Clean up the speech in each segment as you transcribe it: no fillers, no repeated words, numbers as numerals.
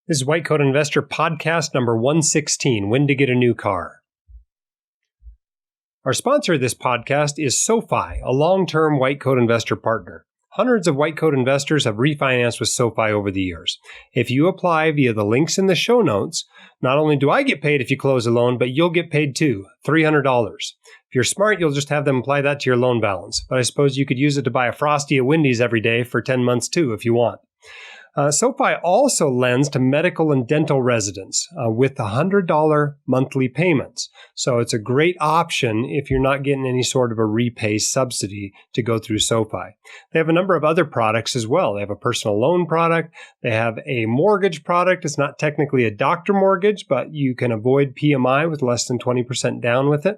This is White Coat Investor podcast number 116, When to Get a New Car. Our sponsor of this podcast is SoFi, a long-term White Coat Investor partner. Hundreds of White Coat investors have refinanced with SoFi over the years. If you apply via the links in the show notes, not only do I get paid if you close a loan, but you'll get paid too, $300. If you're smart, you'll just have them apply that to your loan balance. But I suppose you could use it to buy a Frosty at Wendy's every day for 10 months too, if you want. SoFi also lends to medical and dental residents with $100 monthly payments. So it's a great option if you're not getting any sort of a repay subsidy to go through SoFi. They have a number of other products as well. They have a personal loan product. They have a mortgage product. It's not technically a doctor mortgage, but you can avoid PMI with less than 20% down with it.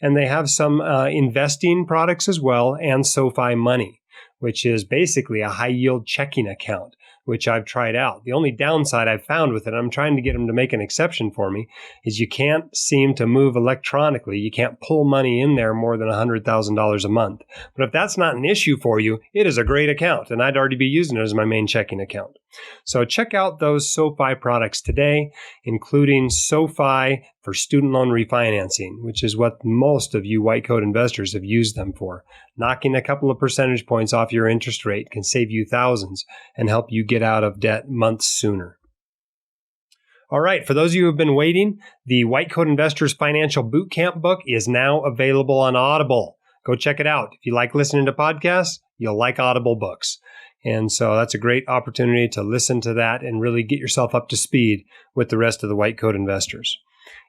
And they have some investing products as well, and SoFi Money, which is basically a high-yield checking account, which I've tried out. The only downside I've found with it, I'm trying to get them to make an exception for me, is you can't seem to move electronically. You can't pull money in there more than $100,000 a month. But if that's not an issue for you, it is a great account, and I'd already be using it as my main checking account. So check out those SoFi products today, including SoFi for student loan refinancing, which is what most of you white coat investors have used them for. Knocking a couple of percentage points off your interest rate can save you thousands and help you get out of debt months sooner. All right, for those of you who have been waiting, the White Coat Investors Financial Bootcamp book is now available on Audible. Go check it out. If you like listening to podcasts, you'll like Audible books. And so that's a great opportunity to listen to that and really get yourself up to speed with the rest of the white coat investors.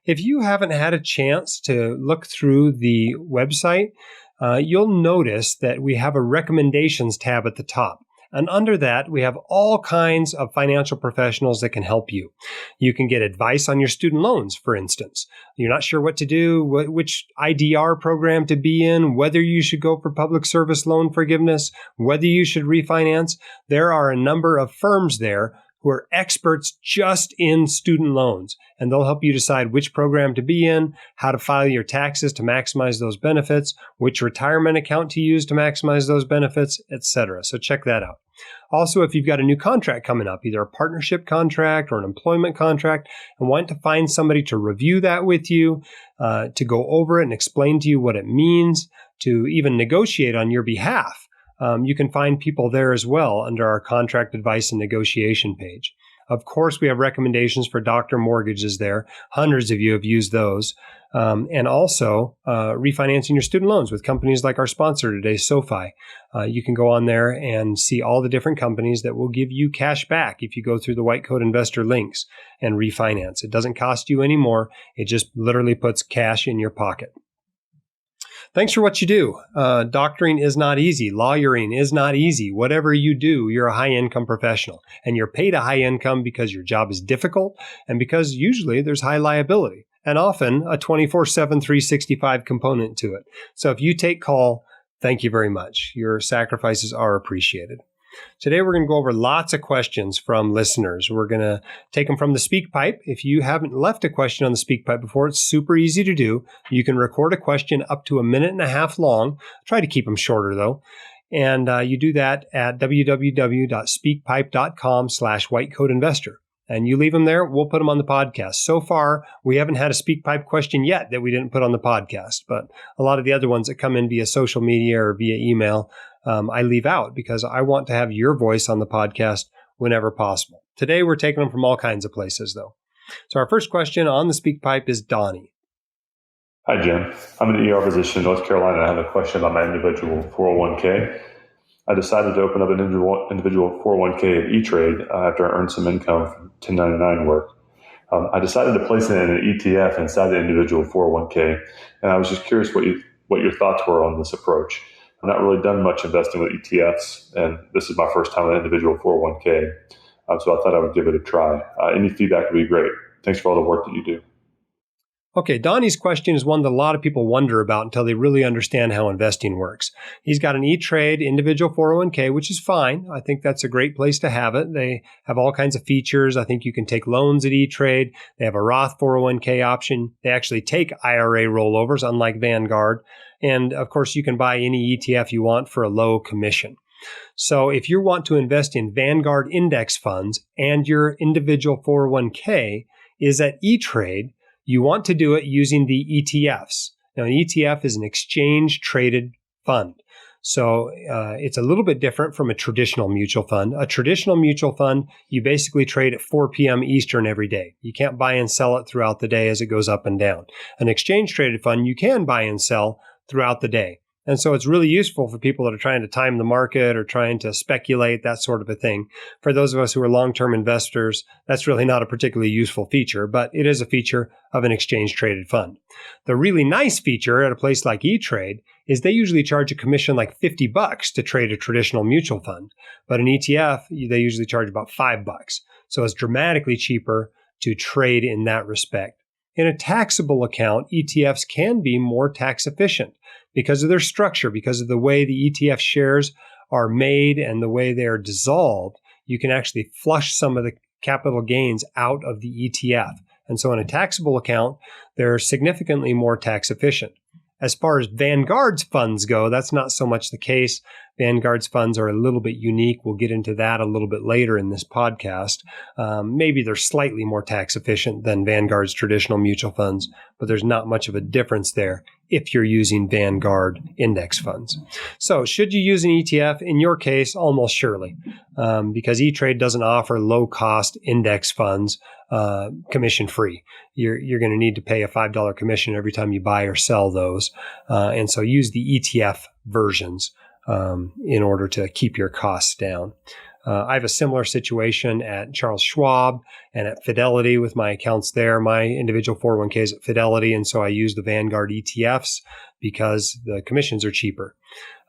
If you haven't had a chance to look through the website, you'll notice that we have a recommendations tab at the top. And under that, we have all kinds of financial professionals that can help you. You can get advice on your student loans, for instance. You're not sure what to do, which IDR program to be in, whether you should go for public service loan forgiveness, whether you should refinance. There are a number of firms there who are experts just in student loans, and they'll help you decide which program to be in, how to file your taxes to maximize those benefits, which retirement account to use to maximize those benefits, etc. So check that out. Also, if you've got a new contract coming up, either a partnership contract or an employment contract, and want to find somebody to review that with you, to go over it and explain to you what it means, to even negotiate on your behalf, you can find people there as well under our contract advice and negotiation page. Of course, we have recommendations for doctor mortgages there. Hundreds of you have used those. And also refinancing your student loans with companies like our sponsor today, SoFi. You can go on there and see all the different companies that will give you cash back if you go through the White Coat Investor links and refinance. It doesn't cost you any more. It just literally puts cash in your pocket. Thanks for what you do. Doctoring is not easy. Lawyering is not easy. Whatever you do, you're a high-income professional. And you're paid a high income because your job is difficult and because usually there's high liability and often a 24/7, 365 component to it. So if you take call, thank you very much. Your sacrifices are appreciated. Today, we're going to go over lots of questions from listeners. We're going to take them from the SpeakPipe. If you haven't left a question on the SpeakPipe before, it's super easy to do. You can record a question up to 1.5 minutes long. Try to keep them shorter, though. And you do that at www.speakpipe.com/whitecoatinvestor. And you leave them there, we'll put them on the podcast. So far, we haven't had a SpeakPipe question yet that we didn't put on the podcast. But a lot of the other ones that come in via social media or via email, I leave out because I want to have your voice on the podcast whenever possible. Today, we're taking them from all kinds of places, though. So our first question on the SpeakPipe is Donnie. Hi, Jim. I'm an ER physician in North Carolina. I have a question about my individual 401k. I decided to open up an individual 401k at E-Trade after I earned some income from 1099 work. I decided to place it in an ETF inside the individual 401k, and I was just curious what your thoughts were on this approach. I've not really done much investing with ETFs, and this is my first time with an individual 401k, so I thought I would give it a try. Any feedback would be great. Thanks for all the work that you do. Okay, Donnie's question is one that a lot of people wonder about until they really understand how investing works. He's got an E-Trade individual 401k, which is fine. I think that's a great place to have it. They have all kinds of features. I think you can take loans at E-Trade. They have a Roth 401k option. They actually take IRA rollovers, unlike Vanguard. And of course, you can buy any ETF you want for a low commission. So if you want to invest in Vanguard index funds and your individual 401k is at E-Trade, you want to do it using the ETFs. Now, an ETF is an exchange-traded fund. So it's a little bit different from a traditional mutual fund. A traditional mutual fund, you basically trade at 4 p.m. Eastern every day. You can't buy and sell it throughout the day as it goes up and down. An exchange-traded fund, you can buy and sell throughout the day. And so it's really useful for people that are trying to time the market or trying to speculate, that sort of a thing. For those of us who are long-term investors, that's really not a particularly useful feature, but it is a feature of an exchange-traded fund. The really nice feature at a place like E-Trade is they usually charge a commission like $50 to trade a traditional mutual fund. But an ETF, they usually charge about $5. So it's dramatically cheaper to trade in that respect. In a taxable account, ETFs can be more tax efficient because of their structure, because of the way the ETF shares are made and the way they are dissolved. You can actually flush some of the capital gains out of the ETF. And so in a taxable account, they're significantly more tax efficient. As far as Vanguard's funds go, that's not so much the case. Vanguard's funds are a little bit unique. We'll get into that a little bit later in this podcast. Maybe they're slightly more tax efficient than Vanguard's traditional mutual funds, but there's not much of a difference there if you're using Vanguard index funds. So should you use an ETF? In your case, almost surely, because E-Trade doesn't offer low-cost index funds commission-free. You're going to need to pay a $5 commission every time you buy or sell those. And so use the ETF versions in order to keep your costs down. I have a similar situation at Charles Schwab and at Fidelity with my accounts there. My individual 401k is at Fidelity, and so I use the Vanguard ETFs because the commissions are cheaper.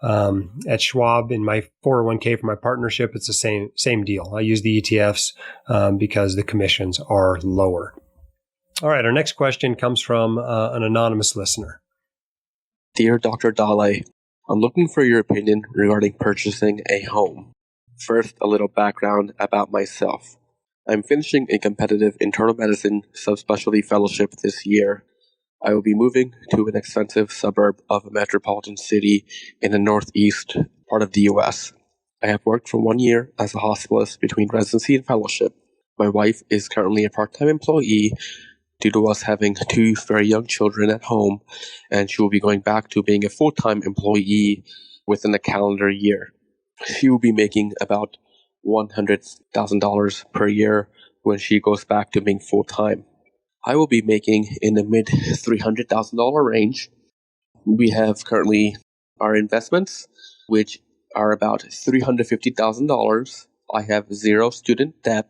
At Schwab, in my 401k for my partnership, it's the same deal. I use the ETFs because the commissions are lower. All right, our next question comes from an anonymous listener. Dear Dr. Dale, I'm looking for your opinion regarding purchasing a home. First, a little background about myself. I'm finishing a competitive internal medicine subspecialty fellowship this year. I will be moving to an expensive suburb of a metropolitan city in the northeast part of the U.S. I have worked for 1 year as a hospitalist between residency and fellowship. My wife is currently a part-time employee due to us having 2 very young children at home, and she will be going back to being a full-time employee within the calendar year. She will be making about $100,000 per year when she goes back to being full-time. I will be making in the mid $300,000 range. We have currently our investments, which are about $350,000. I have 0 student debt,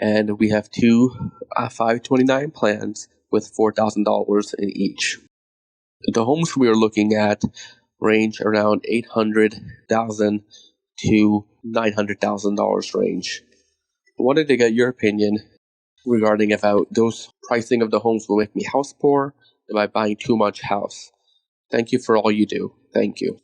and we have 2 529 plans with $4,000 in each. The homes we are looking at range around $800,000 to $900,000 range. I wanted to get your opinion regarding about those pricing of the homes will make me house poor. Am I buying too much house? Thank you for all you do. Thank you.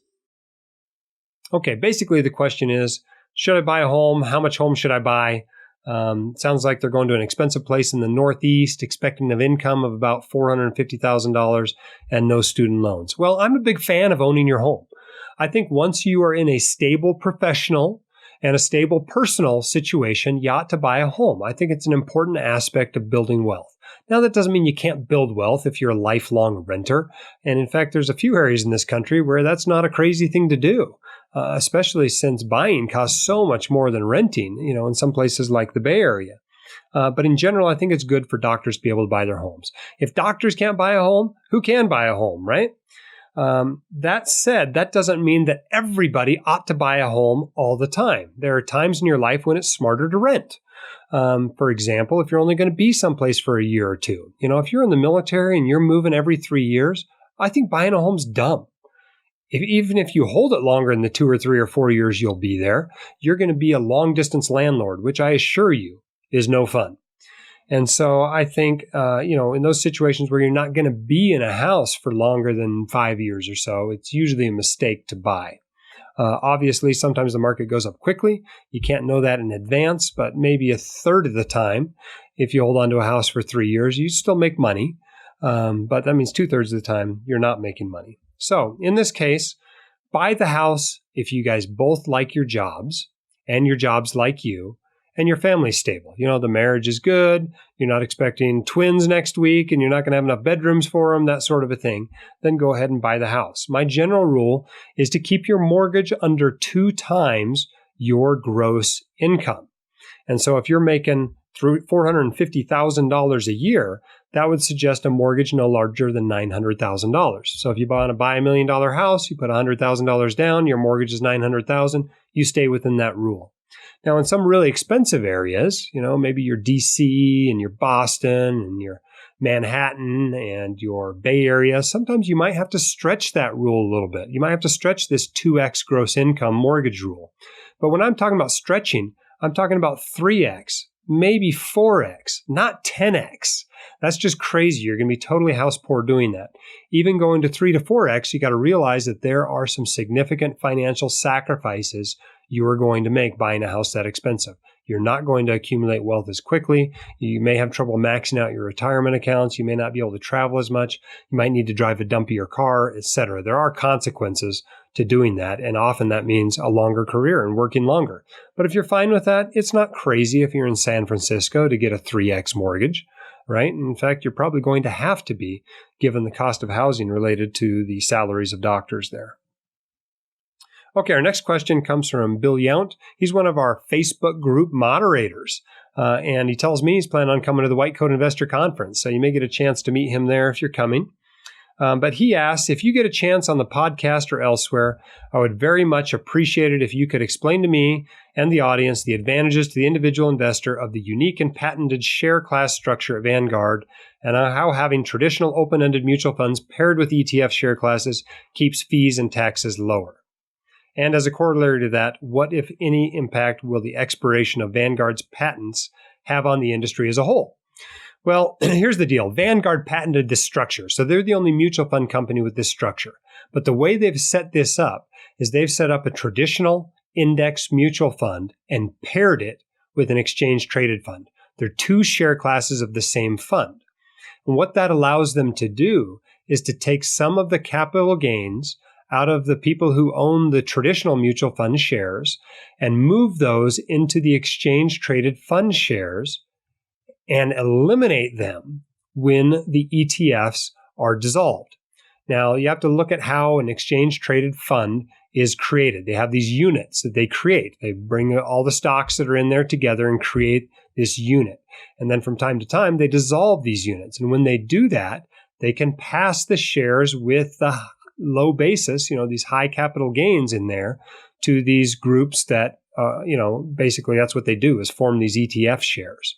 Okay, basically the question is, should I buy a home? How much home should I buy? Sounds like they're going to an expensive place in the Northeast, expecting an income of about $450,000 and no student loans. Well, I'm a big fan of owning your home. I think once you are in a stable professional and a stable personal situation, you ought to buy a home. I think it's an important aspect of building wealth. Now, that doesn't mean you can't build wealth if you're a lifelong renter. And in fact, there's a few areas in this country where that's not a crazy thing to do, especially since buying costs so much more than renting, in some places like the Bay Area. But in general, I think it's good for doctors to be able to buy their homes. If doctors can't buy a home, who can buy a home, right? That said, that doesn't mean that everybody ought to buy a home all the time. There are times in your life when it's smarter to rent. For example, if you're only going to be someplace for a year or two, if you're in the military and you're moving every 3 years, I think buying a home's dumb. Even if you hold it longer than the 2 or 3 or 4 years you'll be there, you're going to be a long distance landlord, which I assure you is no fun. And so I think, in those situations where you're not going to be in a house for longer than 5 years or so, it's usually a mistake to buy. Obviously, sometimes the market goes up quickly. You can't know that in advance, but maybe a third of the time, if you hold on to a house for 3 years, you still make money. But that means 2/3 of the time, you're not making money. So in this case, buy the house if you guys both like your jobs and your jobs like you and your family's stable. The marriage is good. You're not expecting twins next week and you're not going to have enough bedrooms for them, that sort of a thing. Then go ahead and buy the house. My general rule is to keep your mortgage under 2 times your gross income. And so if you're making $450,000 a year, that would suggest a mortgage no larger than $900,000. So if you buy a $1 million house, you put $100,000 down, your mortgage is $900,000, you stay within that rule. Now, in some really expensive areas, maybe your DC and your Boston and your Manhattan and your Bay Area, sometimes you might have to stretch that rule a little bit. You might have to stretch this 2x gross income mortgage rule. But when I'm talking about stretching, I'm talking about 3x, maybe 4x, not 10x. That's just crazy. You're going to be totally house poor doing that. Even going to 3 to 4x, you got to realize that there are some significant financial sacrifices you are going to make buying a house that expensive. You're not going to accumulate wealth as quickly. You may have trouble maxing out your retirement accounts. You may not be able to travel as much. You might need to drive a dumpier car, etc. There are consequences to doing that, and often that means a longer career and working longer. But if you're fine with that, it's not crazy if you're in San Francisco to get a 3x mortgage, right? In fact, you're probably going to have to be, given the cost of housing related to the salaries of doctors there. Okay, our next question comes from Bill Yount. He's one of our Facebook group moderators, and he tells me he's planning on coming to the White Coat Investor Conference, so you may get a chance to meet him there if you're coming. But he asks, if you get a chance on the podcast or elsewhere, I would very much appreciate it if you could explain to me and the audience the advantages to the individual investor of the unique and patented share class structure at Vanguard, and how having traditional open-ended mutual funds paired with ETF share classes keeps fees and taxes lower. And as a corollary to that, what, if any, impact will the expiration of Vanguard's patents have on the industry as a whole? Well, here's the deal. Vanguard patented this structure, so they're the only mutual fund company with this structure. But the way they've set this up is they've set up a traditional index mutual fund and paired it with an exchange-traded fund. They're 2 share classes of the same fund. And what that allows them to do is to take some of the capital gains out of the people who own the traditional mutual fund shares and move those into the exchange-traded fund shares and eliminate them when the ETFs are dissolved. Now, you have to look at how an exchange-traded fund is created. They have these units that they create. They bring all the stocks that are in there together and create this unit. And then from time to time, they dissolve these units. And when they do that, they can pass the shares with the low basis, these high capital gains in there to these groups that, basically that's what they do is form these ETF shares.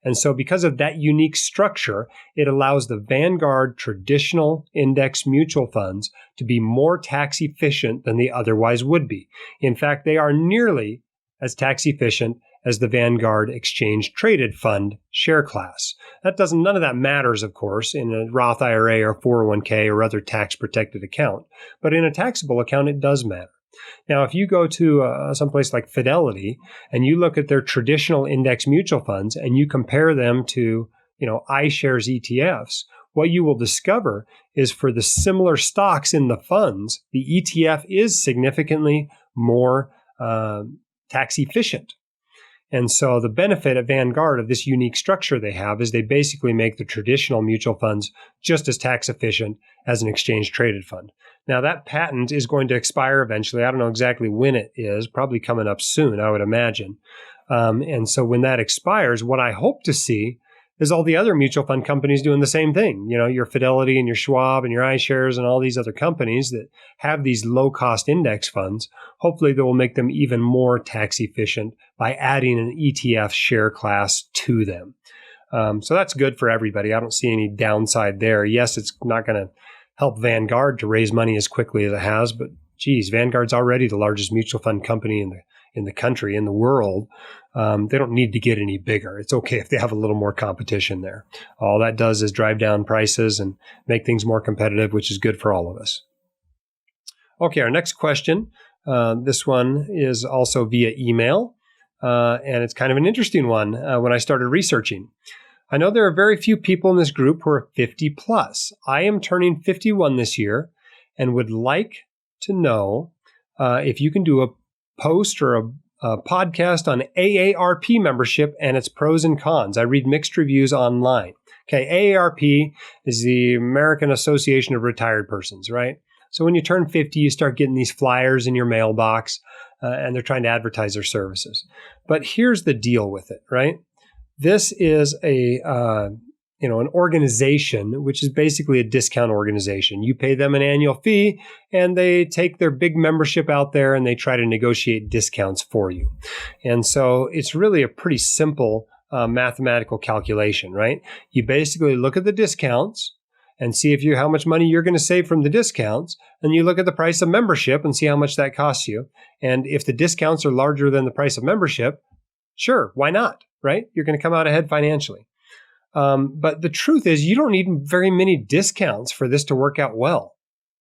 And so because of that unique structure, it allows the Vanguard traditional index mutual funds to be more tax efficient than they otherwise would be. In fact, they are nearly as tax efficient as the Vanguard exchange traded fund share class. None of that matters, of course, in a Roth IRA or 401k or other tax protected account. But in a taxable account, it does matter. Now, if you go to someplace like Fidelity and you look at their traditional index mutual funds and you compare them to, iShares ETFs, what you will discover is for the similar stocks in the funds, the ETF is significantly more tax efficient. And so the benefit at Vanguard of this unique structure they have is they basically make the traditional mutual funds just as tax efficient as an exchange traded fund. Now that patent is going to expire eventually. I don't know exactly when it is, probably coming up soon, I would imagine. And so when that expires, what I hope to see is all the other mutual fund companies doing the same thing. Your Fidelity and your Schwab and your iShares and all these other companies that have these low-cost index funds. Hopefully, they will make them even more tax efficient by adding an ETF share class to them. So that's good for everybody. I don't see any downside there. Yes, it's not going to help Vanguard to raise money as quickly as it has, but geez, Vanguard's already the largest mutual fund company in the country, in the world. They don't need to get any bigger. It's okay if they have a little more competition there. All that does is drive down prices and make things more competitive, which is good for all of us. Okay, our next question. This one is also via email, and it's kind of an interesting one when I started researching. I know there are very few people in this group who are 50 plus. I am turning 51 this year and would like to know if you can do a post or a podcast on AARP membership and its pros and cons. I read mixed reviews online. Okay, AARP is the American Association of Retired Persons, right? So when you turn 50, you start getting these flyers in your mailbox, and they're trying to advertise their services. But here's the deal with it, right? This is an organization, which is basically a discount organization. You pay them an annual fee, and they take their big membership out there and they try to negotiate discounts for you. And so it's really a pretty simple mathematical calculation, right? You basically look at the discounts and see how much money you're going to save from the discounts, and you look at the price of membership and see how much that costs you. And if the discounts are larger than the price of membership, sure, why not, right? You're going to come out ahead financially. But the truth is, you don't need very many discounts for this to work out well.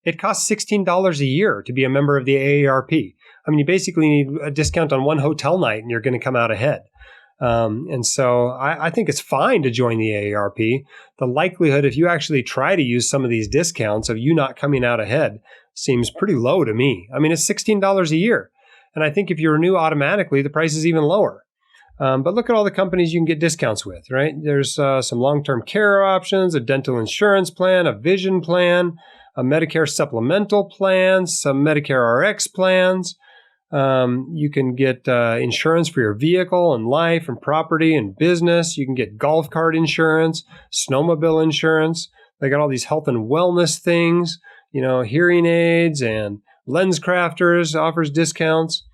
It costs $16 a year to be a member of the AARP. I mean, you basically need a discount on one hotel night and you're going to come out ahead. And so I think it's fine to join the AARP. The likelihood, if you actually try to use some of these discounts, of you not coming out ahead seems pretty low to me. I mean, it's $16 a year. And I think if you renew automatically, the price is even lower. But look at all the companies you can get discounts with, right? There's some long-term care options, a dental insurance plan, a vision plan, a Medicare supplemental plan, some Medicare RX plans. You can get insurance for your vehicle and life and property and business. You can get golf cart insurance, snowmobile insurance. They got all these health and wellness things, hearing aids, and LensCrafters offers discounts.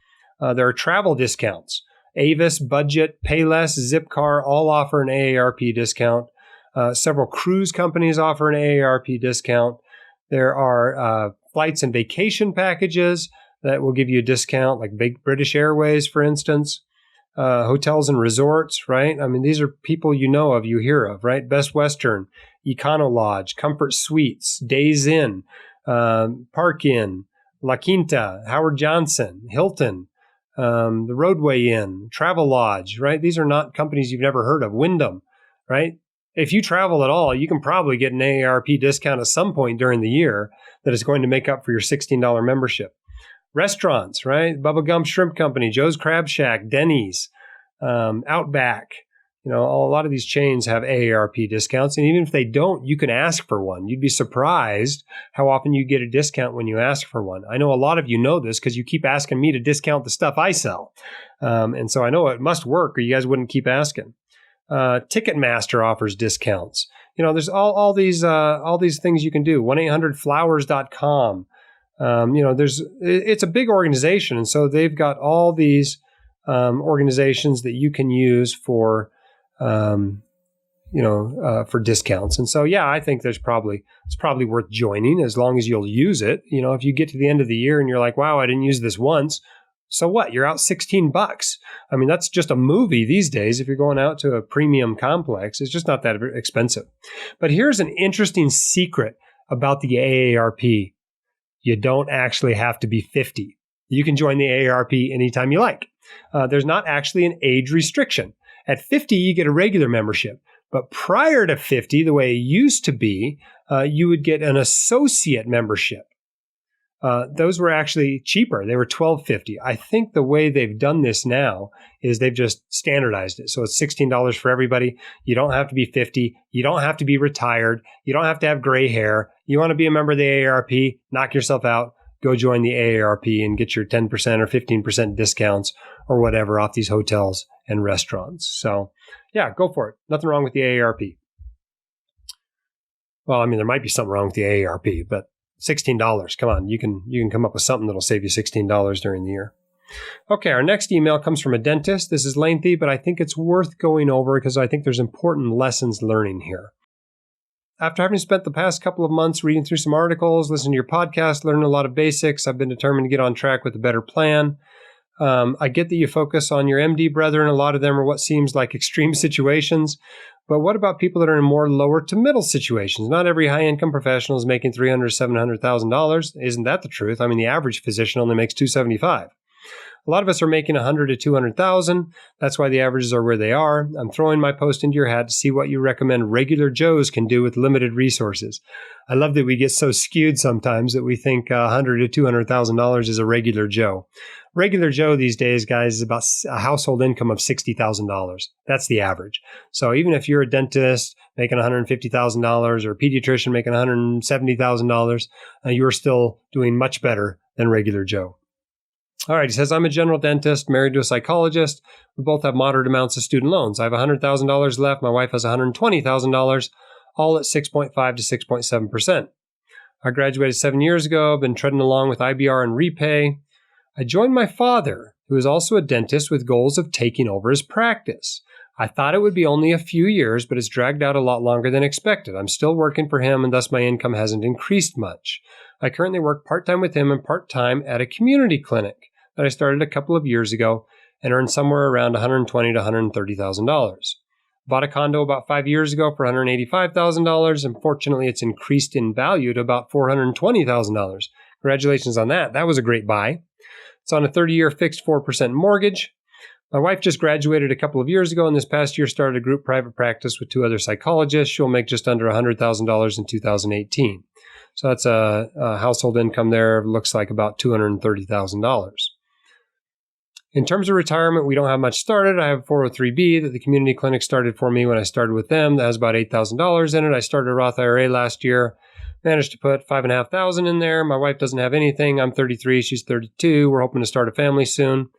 There are travel discounts. Avis, Budget, Payless, Zipcar all offer an AARP discount. Several cruise companies offer an AARP discount. There are flights and vacation packages that will give you a discount, like British Airways, for instance. Hotels and resorts, right? I mean, these are people you hear of, right? Best Western, Econo Lodge, Comfort Suites, Days Inn, Park Inn, La Quinta, Howard Johnson, Hilton, the Roadway Inn, Travel Lodge, right? These are not companies you've never heard of. Wyndham, right? If you travel at all, you can probably get an AARP discount at some point during the year that is going to make up for your $16 membership. Restaurants, right? Bubba Gump Shrimp Company, Joe's Crab Shack, Denny's, Outback. A lot of these chains have AARP discounts. And even if they don't, you can ask for one. You'd be surprised how often you get a discount when you ask for one. I know a lot of you know this because you keep asking me to discount the stuff I sell. And so I know it must work or you guys wouldn't keep asking. Ticketmaster offers discounts. There's all these things you can do. 1-800-Flowers.com. It's a big organization. And so they've got all these organizations that you can use for discounts. And so, yeah, I think it's probably worth joining as long as you'll use it. If you get to the end of the year and you're like, wow, I didn't use this once. So what? You're out $16. I mean, that's just a movie these days. If you're going out to a premium complex, it's just not that expensive. But here's an interesting secret about the AARP. You don't actually have to be 50. You can join the AARP anytime you like. There's not actually an age restriction. At 50, you get a regular membership. But prior to 50, the way it used to be, you would get an associate membership. Those were actually cheaper. They were $12.50. I think the way they've done this now is they've just standardized it. So it's $16 for everybody. You don't have to be 50. You don't have to be retired. You don't have to have gray hair. You want to be a member of the AARP, knock yourself out, go join the AARP and get your 10% or 15% discounts or whatever off these hotels and restaurants. So yeah, go for it. Nothing wrong with the AARP. Well, I mean, there might be something wrong with the AARP, but $16. Come on, you can come up with something that'll save you $16 during the year. Okay, our next email comes from a dentist. This is lengthy, but I think it's worth going over because I think there's important lessons learning here. After having spent the past couple of months reading through some articles, listening to your podcast, learning a lot of basics, I've been determined to get on track with a better plan. I get that you focus on your MD brethren. A lot of them are what seems like extreme situations. But what about people that are in more lower to middle situations? Not every high-income professional is making $300,000 to $700,000. Isn't that the truth? I mean, the average physician only makes $275,000. A lot of us are making 100 to 200,000. That's why the averages are where they are. I'm throwing my post into your hat to see what you recommend regular Joes can do with limited resources. I love that we get so skewed sometimes that we think $100 to $200,000 is a regular Joe. Regular Joe these days, guys, is about a household income of $60,000. That's the average. So even if you're a dentist making $150,000 or a pediatrician making $170,000, you're still doing much better than regular Joe. All right, he says, I'm a general dentist, married to a psychologist. We both have moderate amounts of student loans. I have $100,000 left. My wife has $120,000, all at 6.5 to 6.7%. I graduated 7 years ago. I've been treading along with IBR and repay. I joined my father, who is also a dentist, with goals of taking over his practice. I thought it would be only a few years, but it's dragged out a lot longer than expected. I'm still working for him, and thus my income hasn't increased much. I currently work part-time with him and part-time at a community clinic that I started a couple of years ago and earned somewhere around $120,000 to $130,000. Bought a condo about 5 years ago for $185,000, and fortunately it's increased in value to about $420,000. Congratulations on that. That was a great buy. It's on a 30-year fixed 4% mortgage. My wife just graduated a couple of years ago, and this past year started a group private practice with 2 other psychologists. She'll make just under $100,000 in 2018. So that's a household income there, looks like about $230,000. In terms of retirement, we don't have much started. I have a 403B that the community clinic started for me when I started with them. That has about $8,000 in it. I started a Roth IRA last year, managed to put $5,500 in there. My wife doesn't have anything. I'm 33, she's 32. We're hoping to start a family soon,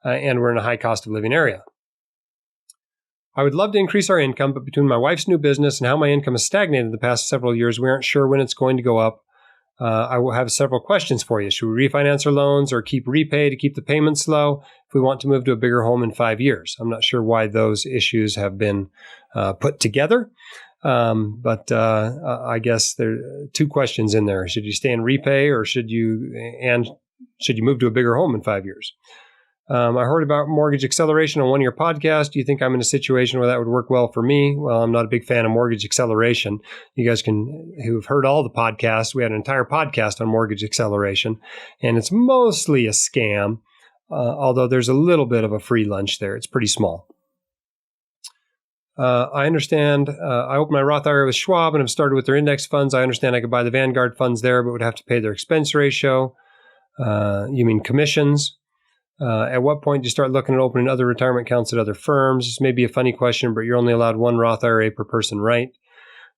and we're in a high cost of living area. I would love to increase our income, but between my wife's new business and how my income has stagnated the past several years, we aren't sure when it's going to go up. I will have several questions for you. Should we refinance our loans or keep repay to keep the payments low if we want to move to a bigger home in 5 years? I'm not sure why those issues have been put together, but I guess there are 2 questions in there. Should you stay in repay, or should you move to a bigger home in 5 years? I heard about mortgage acceleration on one of your podcasts. Do you think I'm in a situation where that would work well for me? Well, I'm not a big fan of mortgage acceleration. You guys who've heard all the podcasts, we had an entire podcast on mortgage acceleration, and it's mostly a scam, although there's a little bit of a free lunch there. It's pretty small. I understand. I opened my Roth IRA with Schwab and have started with their index funds. I understand I could buy the Vanguard funds there, but would have to pay their expense ratio. You mean commissions? At what point do you start looking at opening other retirement accounts at other firms? This may be a funny question, but you're only allowed 1 Roth IRA per person, right?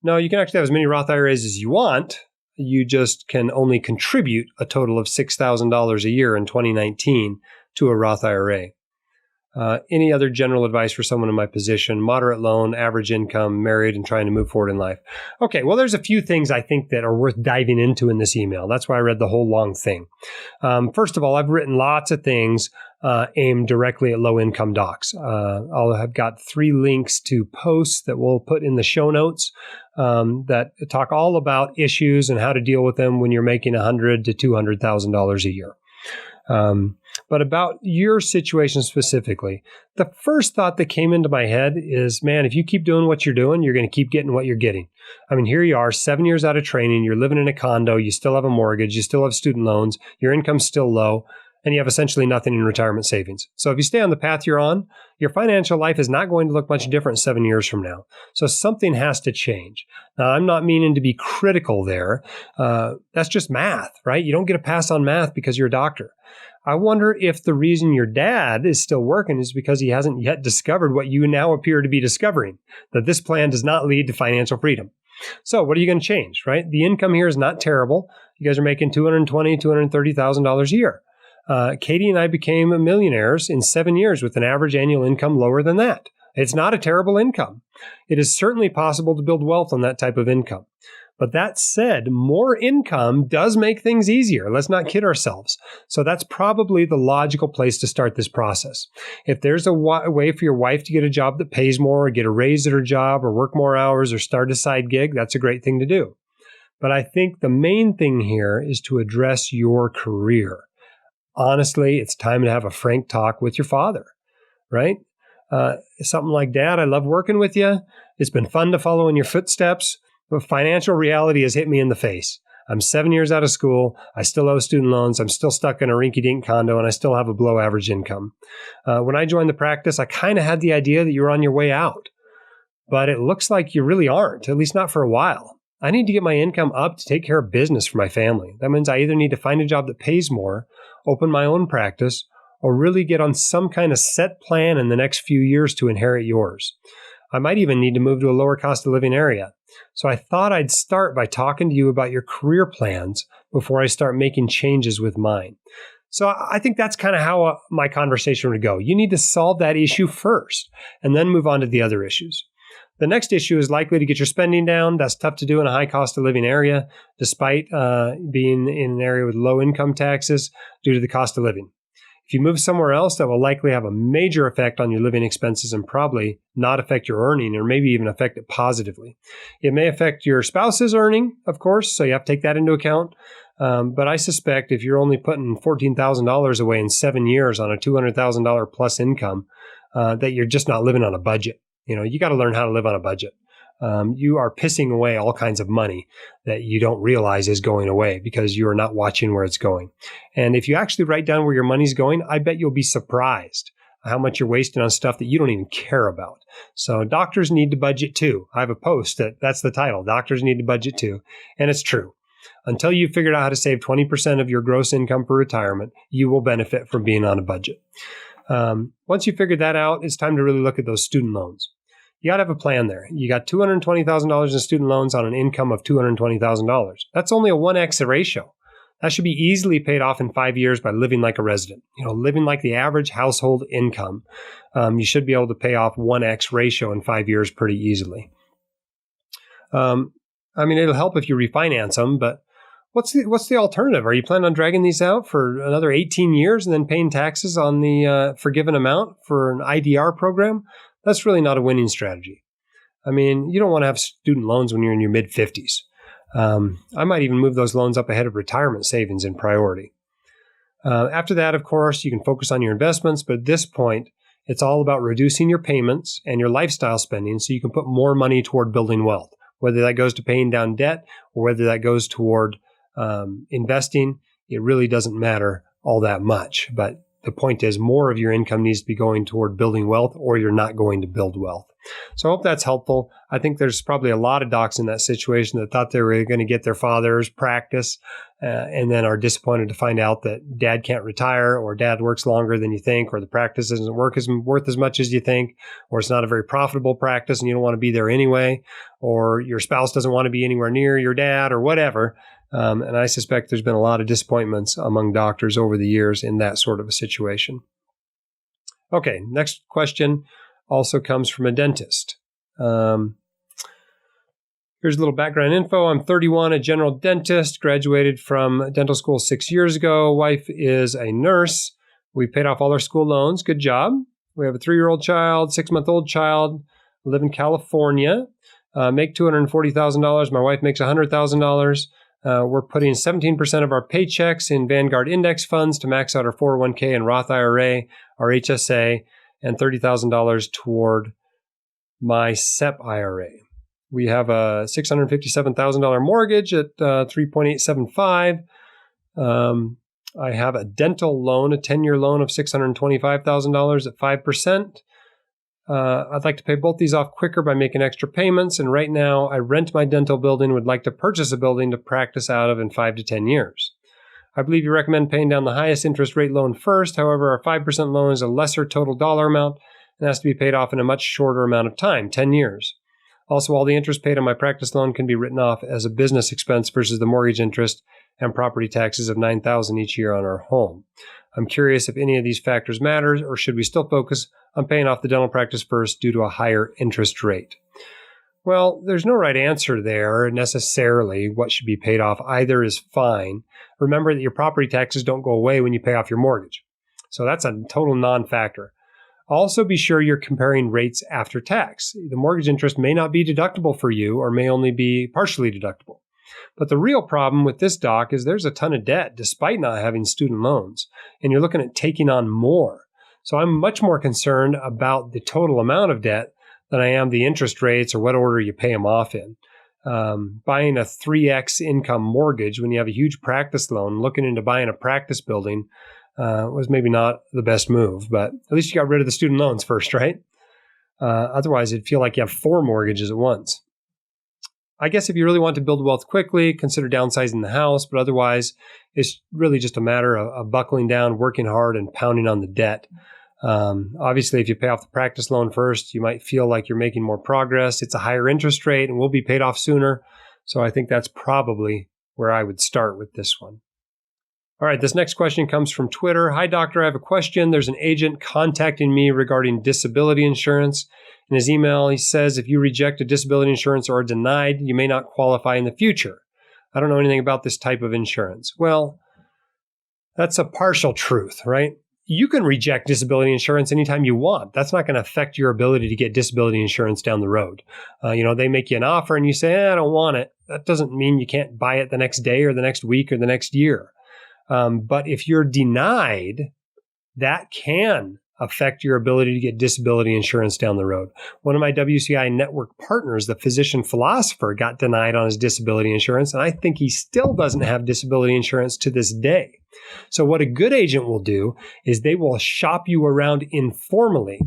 No, you can actually have as many Roth IRAs as you want. You just can only contribute a total of $6,000 a year in 2019 to a Roth IRA. Any other general advice for someone in my position? Moderate loan, average income, married, and trying to move forward in life. Okay, well, there's a few things I think that are worth diving into in this email. That's why I read the whole long thing. First of all, I've written lots of things aimed directly at low-income docs. I've got 3 links to posts that we'll put in the show notes that talk all about issues and how to deal with them when you're making $100,000 to $200,000 a year. But about your situation specifically, the first thought that came into my head is, man, if you keep doing what you're doing, you're going to keep getting what you're getting. I mean, here you are, 7 years out of training, you're living in a condo, you still have a mortgage, you still have student loans, your income's still low, and you have essentially nothing in retirement savings. So if you stay on the path you're on, your financial life is not going to look much different 7 years from now. So something has to change. Now, I'm not meaning to be critical there. That's just math, right? You don't get a pass on math because you're a doctor. I wonder if the reason your dad is still working is because he hasn't yet discovered what you now appear to be discovering, that this plan does not lead to financial freedom. So what are you going to change, right? The income here is not terrible. You guys are making $220,000, $230,000 a year. Katie and I became millionaires in 7 years with an average annual income lower than that. It's not a terrible income. It is certainly possible to build wealth on that type of income. But that said, more income does make things easier. Let's not kid ourselves. So that's probably the logical place to start this process. If there's a way for your wife to get a job that pays more, or get a raise at her job, or work more hours, or start a side gig, that's a great thing to do. But I think the main thing here is to address your career. Honestly, it's time to have a frank talk with your father, right? Something like, Dad, I love working with you. It's been fun to follow in your footsteps. But financial reality has hit me in the face. I'm 7 years out of school. I still owe student loans. I'm still stuck in a rinky-dink condo, and I still have a below average income. When I joined the practice, I kind of had the idea that you were on your way out, but it looks like you really aren't, at least not for a while. I need to get my income up to take care of business for my family. That means I either need to find a job that pays more, open my own practice, or really get on some kind of set plan in the next few years to inherit yours. I might even need to move to a lower cost of living area. So I thought I'd start by talking to you about your career plans before I start making changes with mine. So I think that's kind of how my conversation would go. You need to solve that issue first and then move on to the other issues. The next issue is likely to get your spending down. That's tough to do in a high cost of living area, despite being in an area with low income taxes due to the cost of living. If you move somewhere else, that will likely have a major effect on your living expenses and probably not affect your earning or maybe even affect it positively. It may affect your spouse's earning, of course, so you have to take that into account. But I suspect if you're only putting $14,000 away in 7 years on a $200,000 plus income, that you're just not living on a budget. You got to learn how to live on a budget. You are pissing away all kinds of money that you don't realize is going away because you are not watching where it's going. And if you actually write down where your money's going, I bet you'll be surprised how much you're wasting on stuff that you don't even care about. So doctors need to budget too. I have a post that's the title, Doctors Need to Budget Too. And it's true. Until you've figured out how to save 20% of your gross income for retirement, you will benefit from being on a budget. Once you figured that out, it's time to really look at those student loans. You got to have a plan there. You got $220,000 in student loans on an income of $220,000. That's only a 1x ratio. That should be easily paid off in 5 years by living like a resident. Living like the average household income. You should be able to pay off 1x ratio in 5 years pretty easily. It'll help if you refinance them, but what's the alternative? Are you planning on dragging these out for another 18 years and then paying taxes on the forgiven amount for an IDR program? That's really not a winning strategy. You don't want to have student loans when you're in your mid-50s. I might even move those loans up ahead of retirement savings in priority. After that, of course, you can focus on your investments, but at this point, it's all about reducing your payments and your lifestyle spending so you can put more money toward building wealth, whether that goes to paying down debt or whether that goes toward investing. It really doesn't matter all that much, but the point is more of your income needs to be going toward building wealth or you're not going to build wealth. So I hope that's helpful. I think there's probably a lot of docs in that situation that thought they were going to get their father's practice and then are disappointed to find out that dad can't retire or dad works longer than you think or the practice isn't worth as much as you think or it's not a very profitable practice and you don't want to be there anyway or your spouse doesn't want to be anywhere near your dad or whatever. And I suspect there's been a lot of disappointments among doctors over the years in that sort of a situation. Okay, next question also comes from a dentist. Here's a little background info. I'm 31, a general dentist, graduated from dental school 6 years ago. Wife is a nurse. We paid off all our school loans. Good job. We have a 3-year-old child, 6-month-old child, live in California, make $240,000. My wife makes $100,000. We're putting 17% of our paychecks in Vanguard index funds to max out our 401k and Roth IRA, our HSA, and $30,000 toward my SEP IRA. We have a $657,000 mortgage at 3.875. I have a dental loan, a 10-year loan of $625,000 at 5%. I'd like to pay both these off quicker by making extra payments. And right now, I rent my dental building, would like to purchase a building to practice out of in 5 to 10 years. I believe you recommend paying down the highest interest rate loan first. However, our 5% loan is a lesser total dollar amount and has to be paid off in a much shorter amount of time, 10 years. Also, all the interest paid on my practice loan can be written off as a business expense versus the mortgage interest and property taxes of $9,000 each year on our home. I'm curious if any of these factors matters, or should we still focus on paying off the dental practice first due to a higher interest rate? Well, there's no right answer there necessarily. What should be paid off? Either is fine. Remember that your property taxes don't go away when you pay off your mortgage. So that's a total non-factor. Also be sure you're comparing rates after tax. The mortgage interest may not be deductible for you or may only be partially deductible. But the real problem with this doc is there's a ton of debt despite not having student loans, and you're looking at taking on more. So I'm much more concerned about the total amount of debt than I am the interest rates or what order you pay them off in. buying a 3x income mortgage when you have a huge practice loan, looking into buying a practice building was maybe not the best move, but at least you got rid of the student loans first, right? Otherwise, it'd feel like you have 4 mortgages at once. I guess if you really want to build wealth quickly, consider downsizing the house, but otherwise, it's really just a matter of buckling down, working hard, and pounding on the debt. Obviously, if you pay off the practice loan first, you might feel like you're making more progress. It's a higher interest rate and will be paid off sooner. So I think that's probably where I would start with this one. All right, this next question comes from Twitter. Hi, doctor. I have a question. There's an agent contacting me regarding disability insurance. In his email, he says, if you reject a disability insurance or are denied, you may not qualify in the future. I don't know anything about this type of insurance. Well, that's a partial truth, right? You can reject disability insurance anytime you want. That's not going to affect your ability to get disability insurance down the road. They make you an offer and you say, I don't want it. That doesn't mean you can't buy it the next day or the next week or the next year. But if you're denied, that can affect your ability to get disability insurance down the road. One of my WCI network partners, the physician philosopher, got denied on his disability insurance, and I think he still doesn't have disability insurance to this day. So what a good agent will do is they will shop you around informally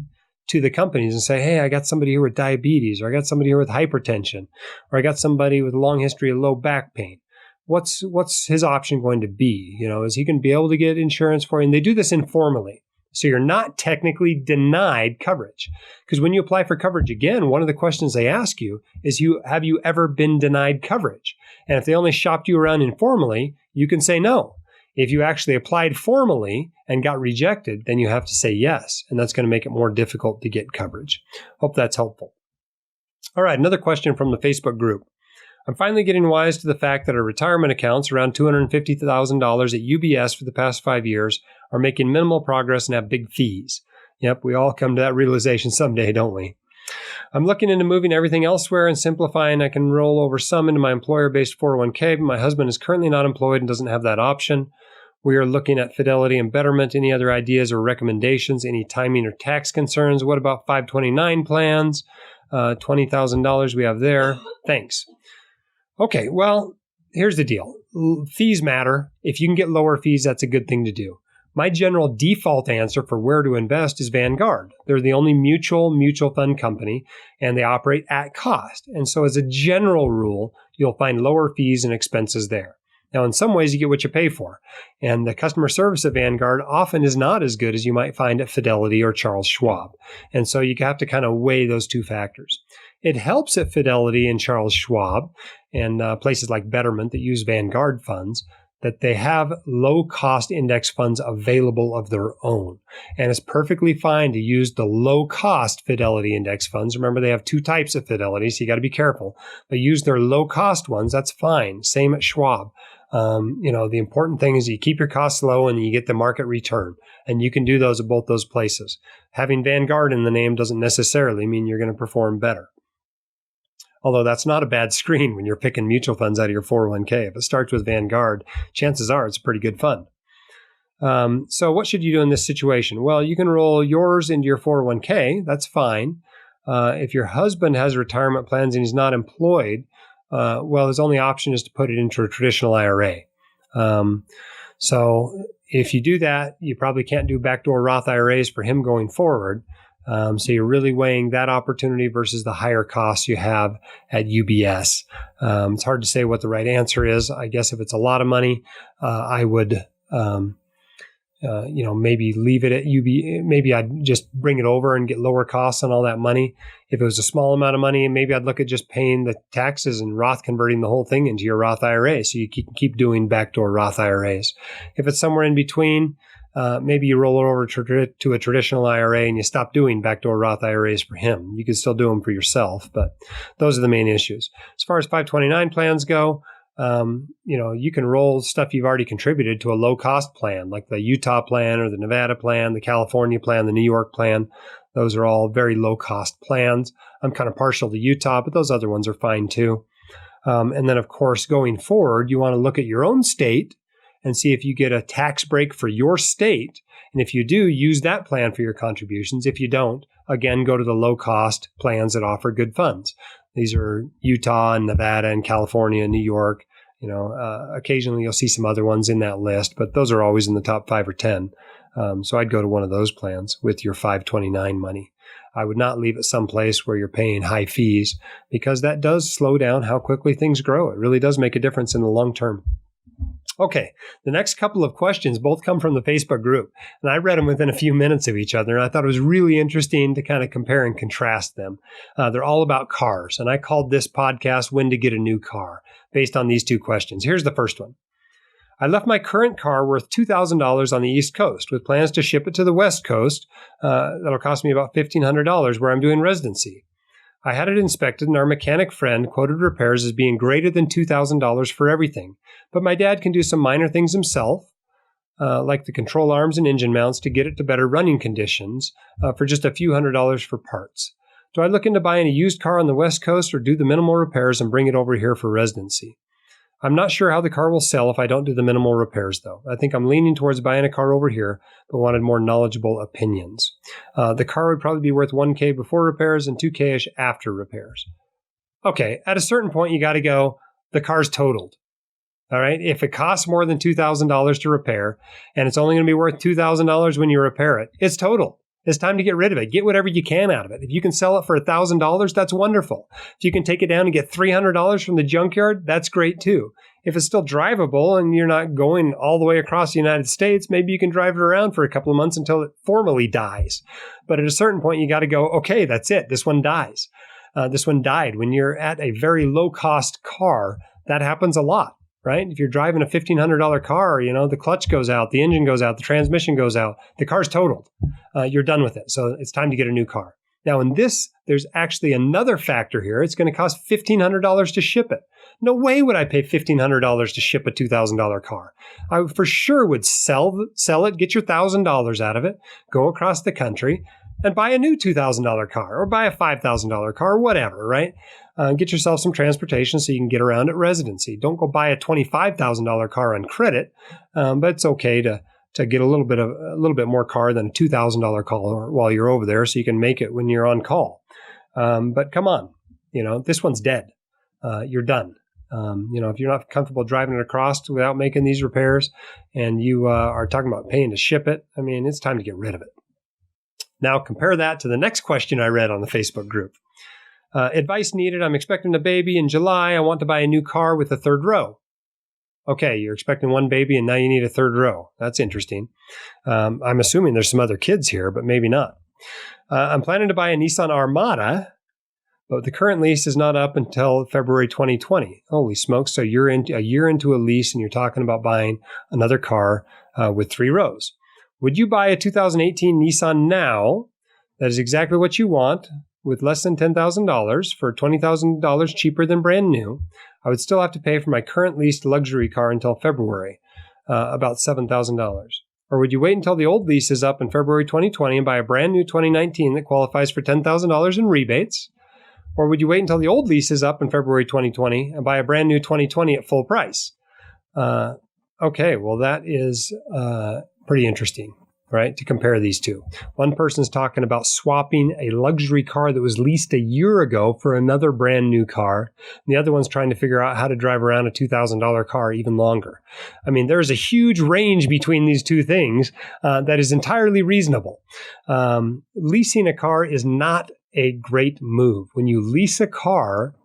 to the companies and say, hey, I got somebody here with diabetes, or I got somebody here with hypertension, or I got somebody with a long history of low back pain. What's his option going to be? Is he going to be able to get insurance for you? And they do this informally. So you're not technically denied coverage. Because when you apply for coverage again, one of the questions they ask you is, have you ever been denied coverage? And if they only shopped you around informally, you can say no. If you actually applied formally and got rejected, then you have to say yes. And that's going to make it more difficult to get coverage. Hope that's helpful. All right, another question from the Facebook group. I'm finally getting wise to the fact that our retirement accounts, around $250,000 at UBS for the past 5 years, are making minimal progress and have big fees. Yep, we all come to that realization someday, don't we? I'm looking into moving everything elsewhere and simplifying. I can roll over some into my employer-based 401k, but my husband is currently not employed and doesn't have that option. We are looking at Fidelity and Betterment. Any other ideas or recommendations? Any timing or tax concerns? What about 529 plans? $20,000 we have there. Thanks. Okay, well, here's the deal. Fees matter. If you can get lower fees, that's a good thing to do. My general default answer for where to invest is Vanguard. They're the only mutual fund company, and they operate at cost. And so as a general rule, you'll find lower fees and expenses there. Now, in some ways, you get what you pay for. And the customer service at Vanguard often is not as good as you might find at Fidelity or Charles Schwab. And so you have to kind of weigh those two factors. It helps at Fidelity and Charles Schwab and places like Betterment that use Vanguard funds that they have low-cost index funds available of their own. And it's perfectly fine to use the low-cost Fidelity index funds. Remember, they have 2 types of Fidelity, so you got to be careful. But use their low-cost ones, that's fine. Same at Schwab. The important thing is you keep your costs low and you get the market return. And you can do those at both those places. Having Vanguard in the name doesn't necessarily mean you're going to perform better. Although that's not a bad screen when you're picking mutual funds out of your 401k. If it starts with Vanguard, chances are it's a pretty good fund. So what should you do in this situation? Well, you can roll yours into your 401k. That's fine. If your husband has retirement plans and he's not employed, his only option is to put it into a traditional IRA. So if you do that, you probably can't do backdoor Roth IRAs for him going forward. So you're really weighing that opportunity versus the higher costs you have at UBS. It's hard to say what the right answer is. I guess if it's a lot of money, I would, maybe leave it at UB. Maybe I'd just bring it over and get lower costs on all that money. If it was a small amount of money, maybe I'd look at just paying the taxes and Roth converting the whole thing into your Roth IRA. So you can keep doing backdoor Roth IRAs. If it's somewhere in between, maybe you roll it over to a traditional IRA and you stop doing backdoor Roth IRAs for him. You can still do them for yourself, but those are the main issues. As far as 529 plans go, you can roll stuff you've already contributed to a low-cost plan, like the Utah plan or the Nevada plan, the California plan, the New York plan. Those are all very low-cost plans. I'm kind of partial to Utah, but those other ones are fine too. And then, of course, going forward, you want to look at your own state and see if you get a tax break for your state. And if you do, use that plan for your contributions. If you don't, again, go to the low-cost plans that offer good funds. These are Utah and Nevada and California and New York. Occasionally you'll see some other ones in that list, but those are always in the top 5 or 10. So I'd go to one of those plans with your 529 money. I would not leave it someplace where you're paying high fees, because that does slow down how quickly things grow. It really does make a difference in the long term. Okay, the next couple of questions both come from the Facebook group, and I read them within a few minutes of each other, and I thought it was really interesting to kind of compare and contrast them. They're all about cars, and I called this podcast When to Get a New Car, based on these two questions. Here's the first one. I left my current car worth $2,000 on the East Coast with plans to ship it to the West Coast. That'll cost me about $1,500 where I'm doing residency. I had it inspected, and our mechanic friend quoted repairs as being greater than $2,000 for everything. But my dad can do some minor things himself, like the control arms and engine mounts, to get it to better running conditions for just a few $100s for parts. Do I look into buying a used car on the West Coast, or do the minimal repairs and bring it over here for residency? I'm not sure how the car will sell if I don't do the minimal repairs, though. I think I'm leaning towards buying a car over here, but wanted more knowledgeable opinions. The car would probably be worth $1,000 before repairs and $2,000-ish after repairs. Okay, at a certain point, you got to go, the car's totaled. All right, if it costs more than $2,000 to repair, and it's only going to be worth $2,000 when you repair it, it's totaled. It's time to get rid of it. Get whatever you can out of it. If you can sell it for $1,000, that's wonderful. If you can take it down and get $300 from the junkyard, that's great too. If it's still drivable and you're not going all the way across the United States, maybe you can drive it around for a couple of months until it formally dies. But at a certain point, you got to go, okay, that's it. This one dies. This one died. When you're at a very low-cost car, that happens a lot. Right? If you're driving a $1,500 car, the clutch goes out, the engine goes out, the transmission goes out, the car's totaled. You're done with it. So it's time to get a new car. Now in this, there's actually another factor here. It's going to cost $1,500 to ship it. No way would I pay $1,500 to ship a $2,000 car. I for sure would sell it, get your $1,000 out of it, go across the country and buy a new $2,000 car, or buy a $5,000 car, or whatever, right? Get yourself some transportation so you can get around at residency. Don't go buy a $25,000 car on credit, but it's okay to get a little bit more car than a $2,000 car while you're over there, so you can make it when you're on call. But come on, this one's dead. You're done. If you're not comfortable driving it across without making these repairs, and you are talking about paying to ship it, it's time to get rid of it. Now compare that to the next question I read on the Facebook group. Advice needed. I'm expecting a baby in July. I want to buy a new car with a third row. Okay, you're expecting one baby and now you need a third row. That's interesting. I'm assuming there's some other kids here, but maybe not. I'm planning to buy a Nissan Armada, but the current lease is not up until February 2020. Holy smokes. So you're a year into a lease and you're talking about buying another car with 3 rows. Would you buy a 2018 Nissan now? That is exactly what you want, with less than $10,000 for $20,000 cheaper than brand new. I would still have to pay for my current leased luxury car until February, about $7,000. Or would you wait until the old lease is up in February 2020 and buy a brand new 2019 that qualifies for $10,000 in rebates? Or would you wait until the old lease is up in February 2020 and buy a brand new 2020 at full price? Okay, well, that is pretty interesting, right, to compare these two. One person's talking about swapping a luxury car that was leased a year ago for another brand new car. And the other one's trying to figure out how to drive around a $2,000 car even longer. There's a huge range between these two things that is entirely reasonable. Leasing a car is not a great move. When you lease a car,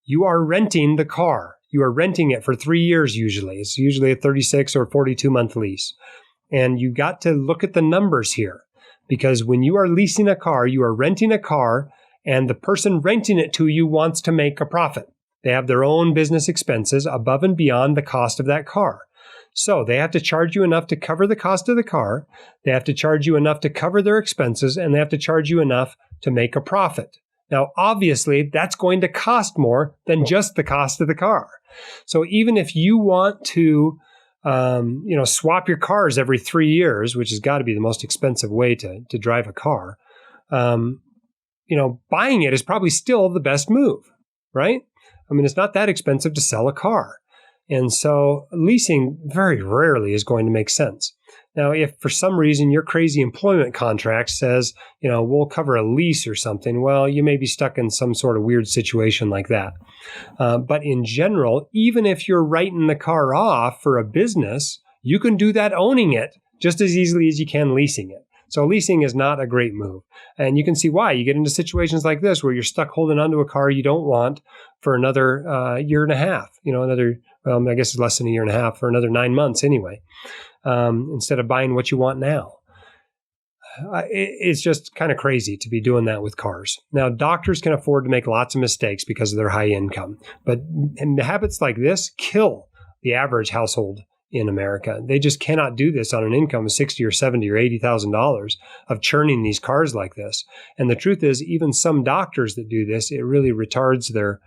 you are renting the car. You are renting it for 3 years usually. It's usually a 36 or 42-month lease. And you got to look at the numbers here, because when you are leasing a car, you are renting a car, and the person renting it to you wants to make a profit. They have their own business expenses above and beyond the cost of that car. So they have to charge you enough to cover the cost of the car. They have to charge you enough to cover their expenses, and they have to charge you enough to make a profit. Now, obviously, that's going to cost more than just the cost of the car. So even if you want to swap your cars every 3 years, which has got to be the most expensive way to drive a car, buying it is probably still the best move, right? It's not that expensive to sell a car. And so leasing very rarely is going to make sense. Now, if for some reason your crazy employment contract says, we'll cover a lease or something, well, you may be stuck in some sort of weird situation like that. But in general, even if you're writing the car off for a business, you can do that owning it just as easily as you can leasing it. So leasing is not a great move. And you can see why. You get into situations like this where you're stuck holding onto a car you don't want for another year and a half, I guess it's less than a year and a half, for another 9 months anyway, instead of buying what you want now. It's just kind of crazy to be doing that with cars. Now, doctors can afford to make lots of mistakes because of their high income, but habits like this kill the average household in America. They just cannot do this on an income of $60,000 or $70,000 or $80,000 of churning these cars like this. And the truth is, even some doctors that do this, it really retards their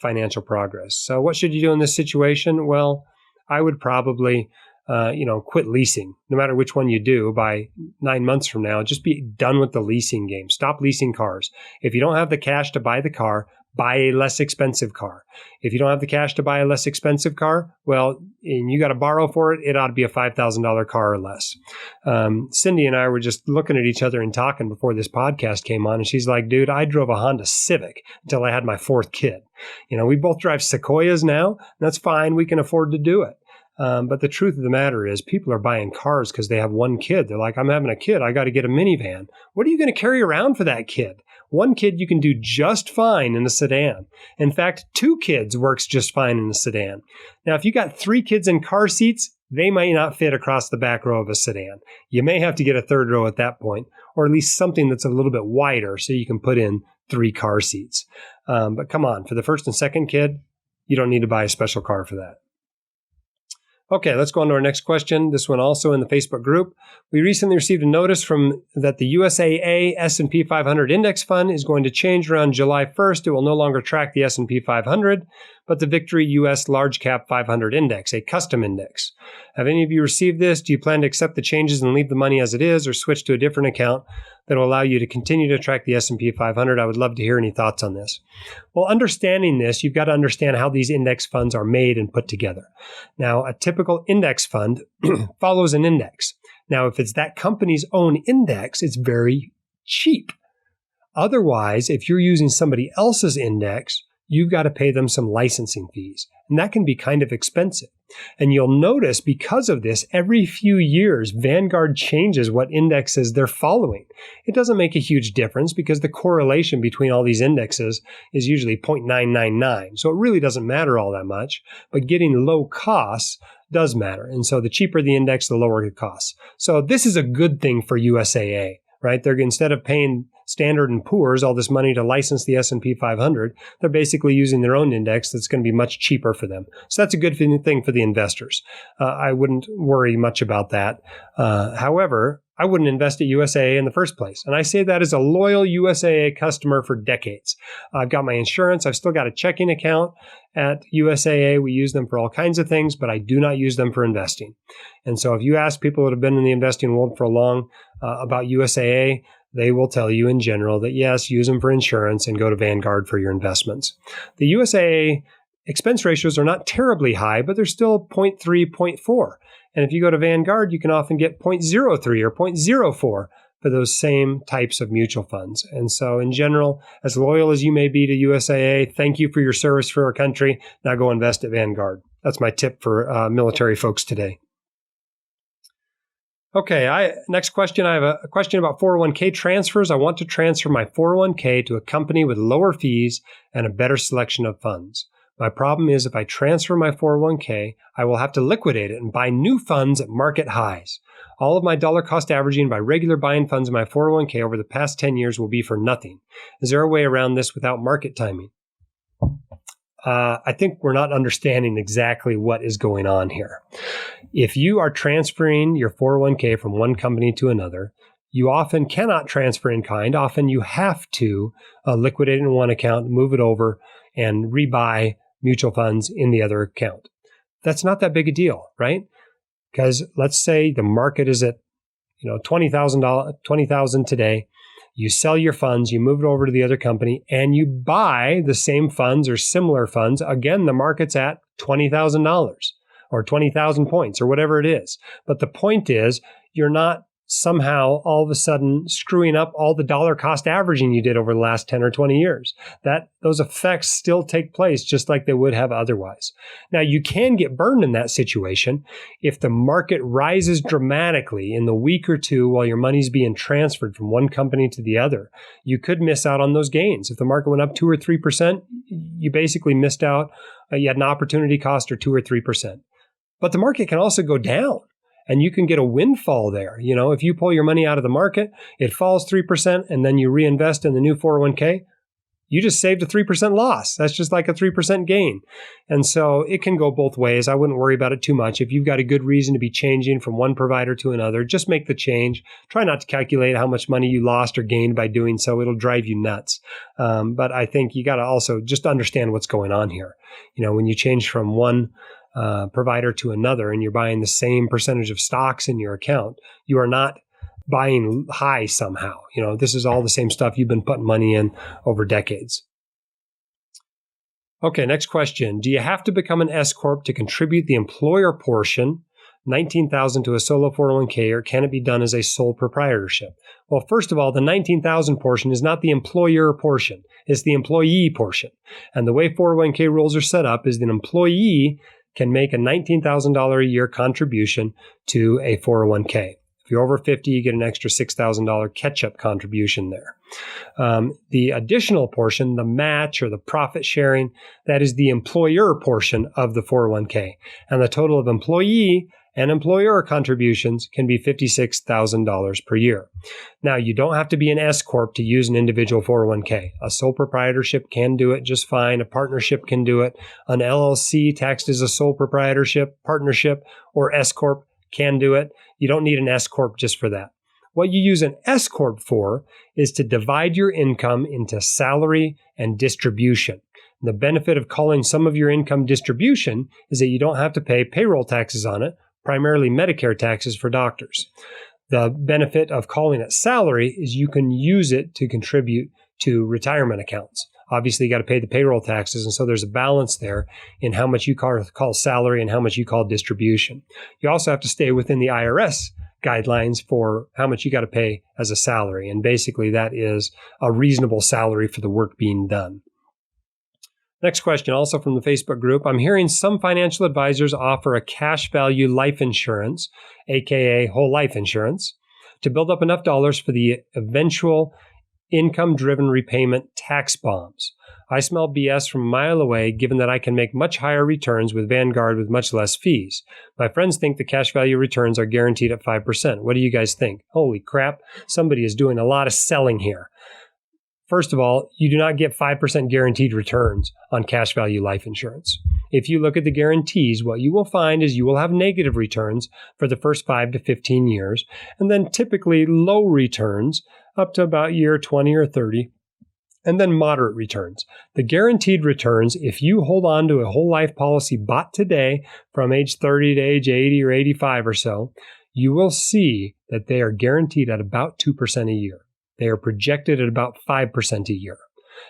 financial progress. So what should you do in this situation? Well, I would probably quit leasing, no matter which one you do. By 9 months from now, just be done with the leasing game. Stop leasing cars. If you don't have the cash to buy the car, buy a less expensive car. If you don't have the cash to buy a less expensive car, well, and you got to borrow for it, it ought to be a $5,000 car or less. Cindy and I were just looking at each other and talking before this podcast came on, and she's like, dude, I drove a Honda Civic until I had my fourth kid. We both drive Sequoias now, and that's fine. We can afford to do it. But the truth of the matter is people are buying cars because they have one kid. They're like, I'm having a kid. I got to get a minivan. What are you going to carry around for that kid? One kid you can do just fine in a sedan. In fact, 2 kids works just fine in a sedan. Now, if you got 3 kids in car seats, they might not fit across the back row of a sedan. You may have to get a third row at that point, or at least something that's a little bit wider so you can put in 3 car seats. But come on, for the first and second kid, you don't need to buy a special car for that. Okay, let's go on to our next question. This one also in the Facebook group. We recently received a notice from that the USAA S&P 500 Index Fund is going to change around July 1st. It will no longer track the S&P 500, but the Victory US Large Cap 500 Index, a custom index. Have any of you received this? Do you plan to accept the changes and leave the money as it is, or switch to a different account that will allow you to continue to track the S&P 500? I would love to hear any thoughts on this. Well, understanding this, you've got to understand how these index funds are made and put together. Now, a typical index fund follows an index. Now, if it's that company's own index, it's very cheap. Otherwise, if you're using somebody else's index, you've got to pay them some licensing fees. And that can be kind of expensive. And you'll notice because of this, every few years, Vanguard changes what indexes they're following. It doesn't make a huge difference because the correlation between all these indexes is usually 0.999. So it really doesn't matter all that much. But getting low costs does matter. And so the cheaper the index, the lower the costs. So this is a good thing for USAA, right? They're instead of paying Standard & Poor's all this money to license the S&P 500, they're basically using their own index that's going to be much cheaper for them. So that's a good thing for the investors. I wouldn't worry much about that. However, I wouldn't invest at USAA in the first place. And I say that as a loyal USAA customer for decades. I've got my insurance. I've still got a checking account at USAA. We use them for all kinds of things, but I do not use them for investing. And so if you ask people that have been in the investing world for long about USAA, they will tell you in general that yes, use them for insurance and go to Vanguard for your investments. The USAA expense ratios are not terribly high, but they're still 0.3, 0.4. And if you go to Vanguard, you can often get 0.03 or 0.04 for those same types of mutual funds. And so in general, as loyal as you may be to USAA, thank you for your service for our country. Now go invest at Vanguard. That's my tip for military folks today. Okay, next question. I have a question about 401k transfers. I want to transfer my 401k to a company with lower fees and a better selection of funds. My problem is if I transfer my 401k, I will have to liquidate it and buy new funds at market highs. All of my dollar cost averaging by regular buying funds in my 401k over the past 10 years will be for nothing. Is there a way around this without market timing? I think we're not understanding exactly what is going on here. If you are transferring your 401k from one company to another, you often cannot transfer in kind. Often you have to liquidate in one account, move it over, and rebuy mutual funds in the other account. That's not that big a deal, right? Because let's say the market is at $20,000 today. You sell your funds, you move it over to the other company, and you buy the same funds or similar funds. Again, the market's at $20,000 or 20,000 points or whatever it is. But the point is, you're not somehow all of a sudden screwing up all the dollar cost averaging you did over the last 10 or 20 years. Those effects still take place just like they would have otherwise. Now, you can get burned in that situation if the market rises dramatically in the week or two while your money's being transferred from one company to the other. You could miss out on those gains. If the market went up 2 or 3%, you basically missed out. You had an opportunity cost or 2 or 3%. But the market can also go down. And you can get a windfall there. If you pull your money out of the market, it falls 3%, and then you reinvest in the new 401k, you just saved a 3% loss. That's just like a 3% gain. And so it can go both ways. I wouldn't worry about it too much. If you've got a good reason to be changing from one provider to another, just make the change. Try not to calculate how much money you lost or gained by doing so. It'll drive you nuts. But I think you got to also just understand what's going on here. When you change from one provider to another and you're buying the same percentage of stocks in your account, you are not buying high somehow. This is all the same stuff you've been putting money in over decades. Okay, next question. Do you have to become an S Corp to contribute the employer portion, $19,000 to a solo 401k, or can it be done as a sole proprietorship? Well, first of all, the $19,000 portion is not the employer portion. It's the employee portion. And the way 401k rules are set up is that an employee can make a $19,000 a year contribution to a 401k. If you're over 50, you get an extra $6,000 catch-up contribution there. The additional portion, the match or the profit sharing, that is the employer portion of the 401k. And the total of employee and employer contributions can be $56,000 per year. Now, you don't have to be an S Corp to use an individual 401k. A sole proprietorship can do it just fine. A partnership can do it. An LLC taxed as a sole proprietorship, partnership, or S Corp can do it. You don't need an S Corp just for that. What you use an S Corp for is to divide your income into salary and distribution. The benefit of calling some of your income distribution is that you don't have to pay payroll taxes on it, primarily Medicare taxes for doctors. The benefit of calling it salary is you can use it to contribute to retirement accounts. Obviously, you got to pay the payroll taxes, and so there's a balance there in how much you call salary and how much you call distribution. You also have to stay within the IRS guidelines for how much you got to pay as a salary, and basically that is a reasonable salary for the work being done. Next question, also from the Facebook group. I'm hearing some financial advisors offer a cash value life insurance, aka whole life insurance, to build up enough dollars for the eventual income-driven repayment tax bombs. I smell BS from a mile away, given that I can make much higher returns with Vanguard with much less fees. My friends think the cash value returns are guaranteed at 5%. What do you guys think? Holy crap, somebody is doing a lot of selling here. First of all, you do not get 5% guaranteed returns on cash value life insurance. If you look at the guarantees, what you will find is you will have negative returns for the first 5 to 15 years, and then typically low returns up to about year 20 or 30, and then moderate returns. The guaranteed returns, if you hold on to a whole life policy bought today from age 30 to age 80 or 85 or so, you will see that they are guaranteed at about 2% a year. They are projected at about 5% a year.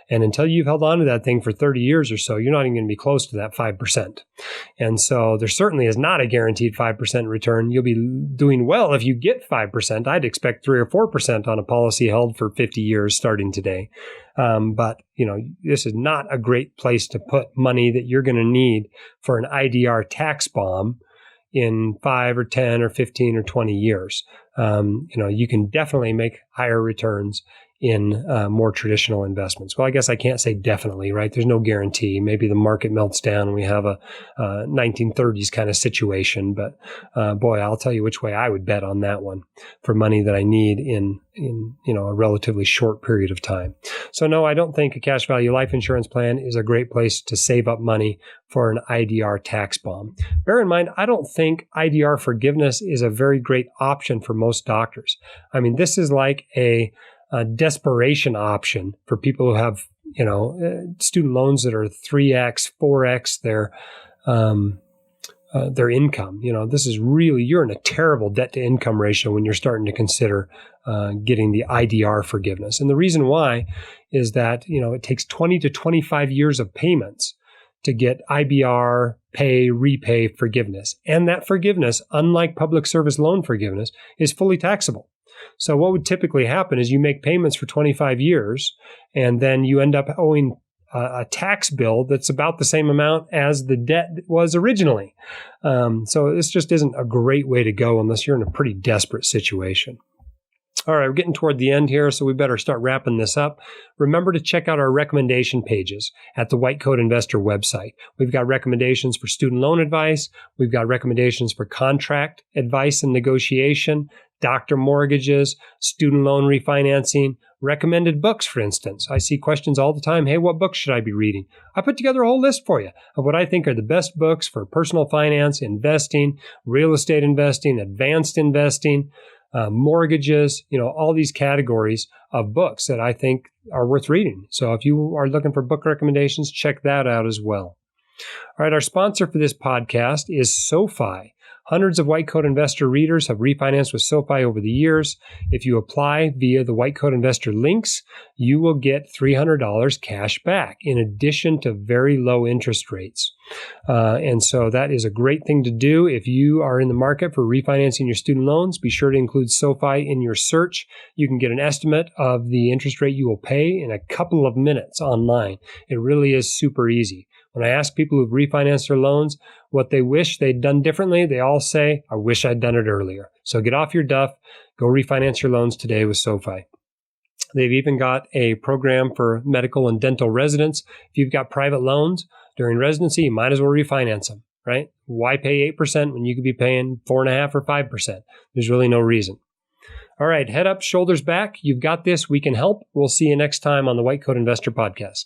And until you've held on to that thing for 30 years or so, you're not even going to be close to that 5%. And so there certainly is not a guaranteed 5% return. You'll be doing well if you get 5%. I'd expect 3 or 4% on a policy held for 50 years starting today. But, this is not a great place to put money that you're going to need for an IDR tax bomb in 5 or 10 or 15 or 20 years. You can definitely make higher returns in more traditional investments. Well, I guess I can't say definitely, right? There's no guarantee. Maybe the market melts down and we have a 1930s kind of situation. But boy, I'll tell you which way I would bet on that one for money that I need in a relatively short period of time. So no, I don't think a cash value life insurance plan is a great place to save up money for an IDR tax bomb. Bear in mind, I don't think IDR forgiveness is a very great option for most doctors. I mean, this is like a desperation option for people who have, student loans that are 3x, 4x their income. This is really, you're in a terrible debt to income ratio when you're starting to consider getting the IDR forgiveness. And the reason why is that, it takes 20 to 25 years of payments to get IBR, pay, repay forgiveness. And that forgiveness, unlike public service loan forgiveness, is fully taxable. So what would typically happen is you make payments for 25 years, and then you end up owing a tax bill that's about the same amount as the debt was originally. So this just isn't a great way to go unless you're in a pretty desperate situation. All right, we're getting toward the end here, so we better start wrapping this up. Remember to check out our recommendation pages at the White Coat Investor website. We've got recommendations for student loan advice. We've got recommendations for contract advice and negotiation, doctor mortgages, student loan refinancing, recommended books, for instance. I see questions all the time. Hey, what books should I be reading? I put together a whole list for you of what I think are the best books for personal finance, investing, real estate investing, advanced investing, mortgages, all these categories of books that I think are worth reading. So if you are looking for book recommendations, check that out as well. All right, our sponsor for this podcast is SoFi. Hundreds of White Coat Investor readers have refinanced with SoFi over the years. If you apply via the White Coat Investor links, you will get $300 cash back in addition to very low interest rates. And so that is a great thing to do. If you are in the market for refinancing your student loans, be sure to include SoFi in your search. You can get an estimate of the interest rate you will pay in a couple of minutes online. It really is super easy. When I ask people who've refinanced their loans what they wish they'd done differently, they all say, I wish I'd done it earlier. So get off your duff, go refinance your loans today with SoFi. They've even got a program for medical and dental residents. If you've got private loans during residency, you might as well refinance them, right? Why pay 8% when you could be paying 4.5% or 5%? There's really no reason. All right, head up, shoulders back. You've got this. We can help. We'll see you next time on the White Coat Investor Podcast.